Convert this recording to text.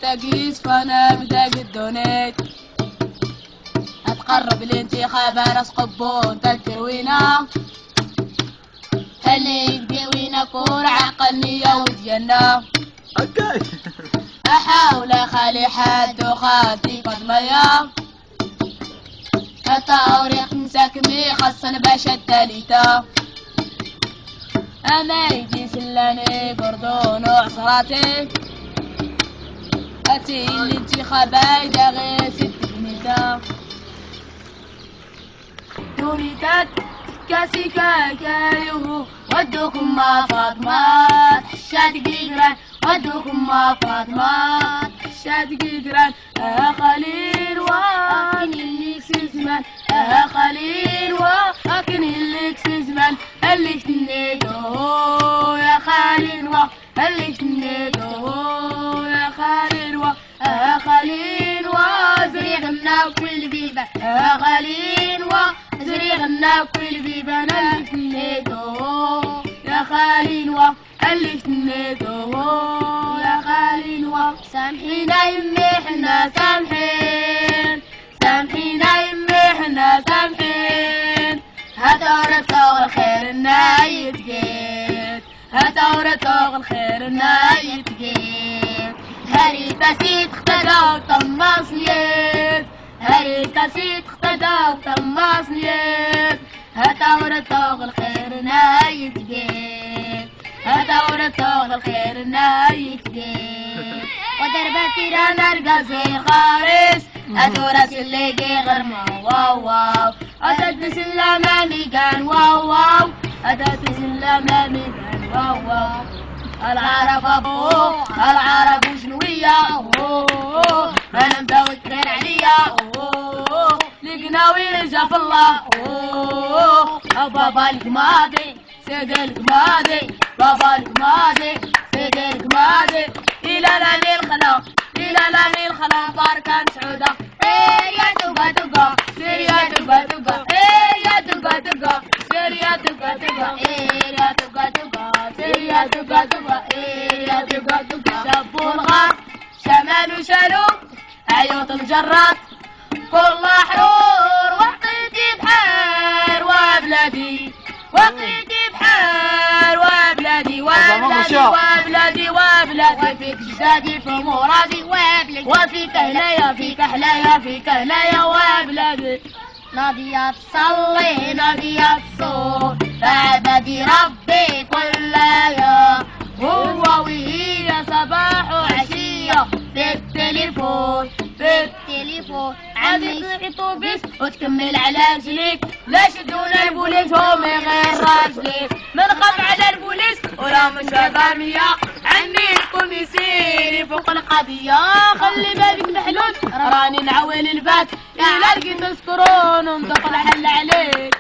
تقيس فانا بداق الدونيت اتقرب الانتخابات اسقبون تكروينا اللي يدوينا كور عقلني وتجنى اوكي احاول اخلي حد وخاطي قدميا التوريق مساكمي خاصن باش التاليتا اما يجي سلاني قردون وعصراتي اتي الانتخابات دا غير 6 بنيتا دونيتات كاسي كاكايوه ودوكم ما فاطمات حشاد قيقران ودوكم ما فاطمات حشاد قيقران خليل واكن اللي زمان خليل واكن اللي زمان اللي تنيتو يا خليل وا اللي تنيتو يا خليل وا خليل وا زريغنا كل بيبان خليل وا زريغنا كل بيبان اللي تنيتو يا خليل وا اللي تنيتو يا خليل وا سامحينا يمي حنا سامحين سامحينا يمي حنا سامحين هتورة الخير النايت جيت هتورة الخير النايت جيت هريتا سيت اختدا وطماصنيت هريتا سيت اختدا وطماصنيت هتورة الخير نايت جيت هتورة الخير نايت جيت ودربتي رانا القصير خارس أدورس اللي جي غرمة واو واو أدت سلاماني كان واو واو أدت سلاماني كان واو واو العرب أبوه العرب وشنوية أوه أنا متوكل عليا أوه لقناوي رجع في الله أوه بابا القماضي سيد القماضي بابا القماضي سيد القماضي إلى لاني الخلا إلى لاني الخلا باركان سعودة يا تبقى تبقى يا تبقى تبقى يا تبقى تبقى يا تبقى تبقى يا تبقى تبقى يا تبقى تبقى يا تبقى تبقى شابوا الغار شمال وشالوا عيوط الجرات كل حرور وقيتي بحار وبلادي وقيتي بحار وبلادي وبلادي وبلادي وبلادي فيك جدادي في مرادي وبلادي وفيك هنايا فيك حلايا فيك هنايا وبلادي ناضية تصلي ناضية تصوم فعبدي ربي كل يوم هو وهي صباح وعشية في التليفون في التليفون عمي طوبيس وتكمل على رجليك لا شدونا البوليس هم غير راجليك منخاف على البوليس ولا مش غامية عني الكل يسيري فوق القضية خلي بالك محلول راني نعول البات إلا لقيت سكرون وندق الحل عليك